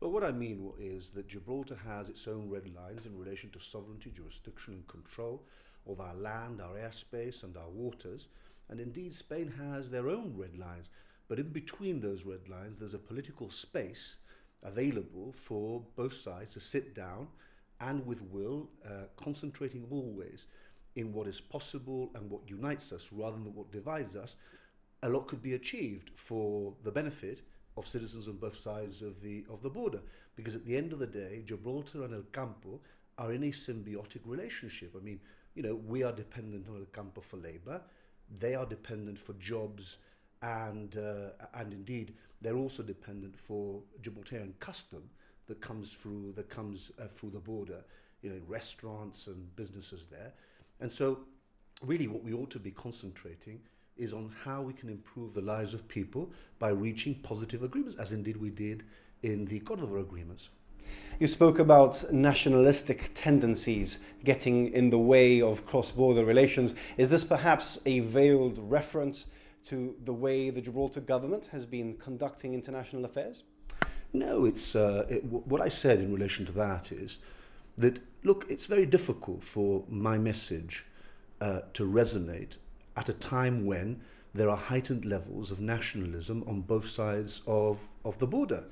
Well, what I mean is that Gibraltar has its own red lines in relation to sovereignty, jurisdiction and control of our land, our airspace and our waters. And indeed, Spain has their own red lines. But in between those red lines, there's a political space available for both sides to sit down and with will, concentrating always in what is possible and what unites us rather than what divides us. A lot could be achieved for the benefit of citizens on both sides of the border, because at the end of the day, Gibraltar and El Campo are in a symbiotic relationship. I mean, we are dependent on El Campo for labor, they are dependent for jobs, and indeed they're also dependent for Gibraltarian custom that comes through the border, restaurants and businesses there. And so really what we ought to be concentrating is on how we can improve the lives of people by reaching positive agreements, as indeed we did in the Cordova agreements. You spoke about nationalistic tendencies getting in the way of cross-border relations. Is this perhaps a veiled reference to the way the Gibraltar government has been conducting international affairs? No, what I said in relation to that is that, look, it's very difficult for my message to resonate at a time when there are heightened levels of nationalism on both sides of the border.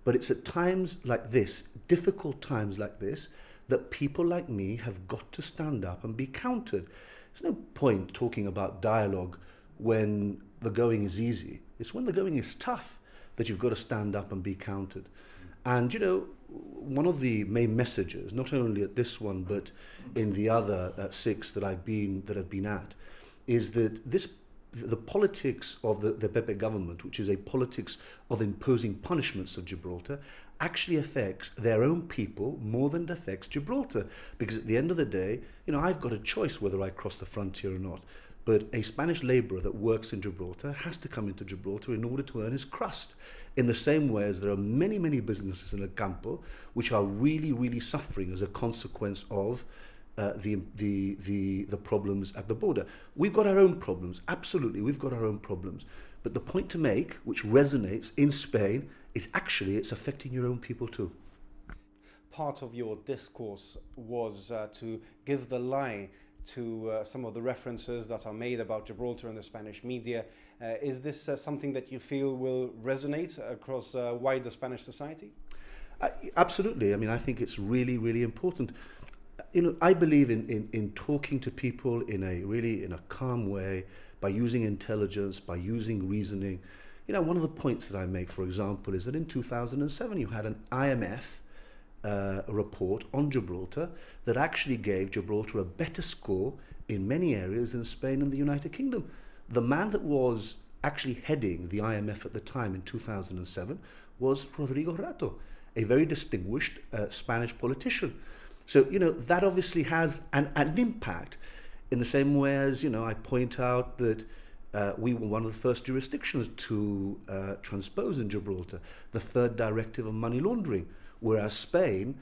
But it's at times like this, difficult times like this, that people like me have got to stand up and be countered. There's no point talking about dialogue when the going is easy. It's when the going is tough that you've got to stand up and be countered. And one of the main messages, not only at this one but in the other 6 that I've been at, is that the politics of the Pepe government, which is a politics of imposing punishments of Gibraltar, actually affects their own people more than it affects Gibraltar. Because at the end of the day, I've got a choice whether I cross the frontier or not. But a Spanish labourer that works in Gibraltar has to come into Gibraltar in order to earn his crust. In the same way as there are many, many businesses in El Campo which are really, really suffering as a consequence of the problems at the border. We've got our own problems, absolutely, we've got our own problems. But the point to make, which resonates in Spain, is actually it's affecting your own people too. Part of your discourse was to give the lie to some of the references that are made about Gibraltar in the Spanish media. Is this something that you feel will resonate across wider Spanish society? Absolutely. I mean, I think it's really, really important. I believe in talking to people in a calm way, by using intelligence, by using reasoning. One of the points that I make, for example, is that in 2007 you had an IMF report on Gibraltar that actually gave Gibraltar a better score in many areas than Spain and the United Kingdom. The man that was actually heading the IMF at the time in 2007 was Rodrigo Rato, a very distinguished Spanish politician. So, that obviously has an impact, in the same way as, I point out that we were one of the first jurisdictions to transpose in Gibraltar the 3rd directive on money laundering, whereas Spain,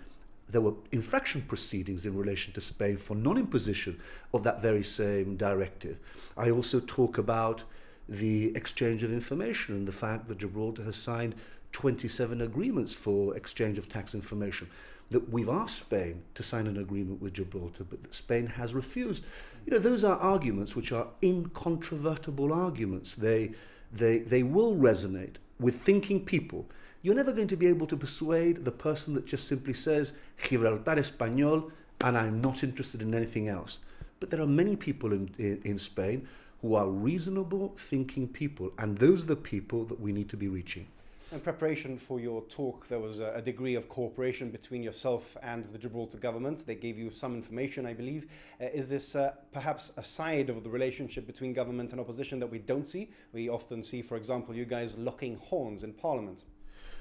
there were infraction proceedings in relation to Spain for non-imposition of that very same directive. I also talk about the exchange of information and the fact that Gibraltar has signed 27 agreements for exchange of tax information, that we've asked Spain to sign an agreement with Gibraltar, but that Spain has refused. Those are arguments which are incontrovertible arguments. They will resonate with thinking people. You're never going to be able to persuade the person that just simply says, Gibraltar Español, and I'm not interested in anything else. But there are many people in Spain who are reasonable thinking people, and those are the people that we need to be reaching. In preparation for your talk, there was a degree of cooperation between yourself and the Gibraltar government. They gave you some information, I believe. Is this perhaps a side of the relationship between government and opposition that we don't see? We often see, for example, you guys locking horns in Parliament.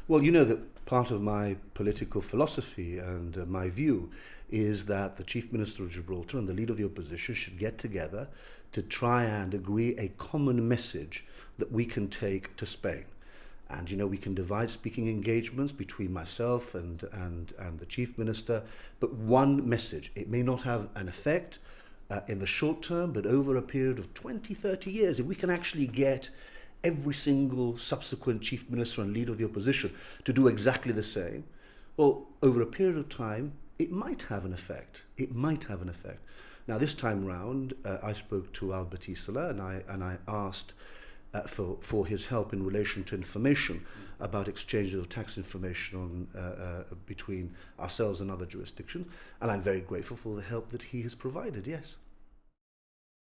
Well, you know that part of my political philosophy and my view is that the Chief Minister of Gibraltar and the leader of the opposition should get together to try and agree a common message that we can take to Spain. And we can divide speaking engagements between myself and the Chief Minister, but one message. It may not have an effect in the short term, but over a period of 20, 30 years, if we can actually get every single subsequent Chief Minister and leader of the opposition to do exactly the same, Well, over a period of time, it might have an effect. It might have an effect. Now, this time round, I spoke to Albert Isola and I asked for his help in relation to information about exchanges of tax information between ourselves and other jurisdictions. And I'm very grateful for the help that he has provided, yes.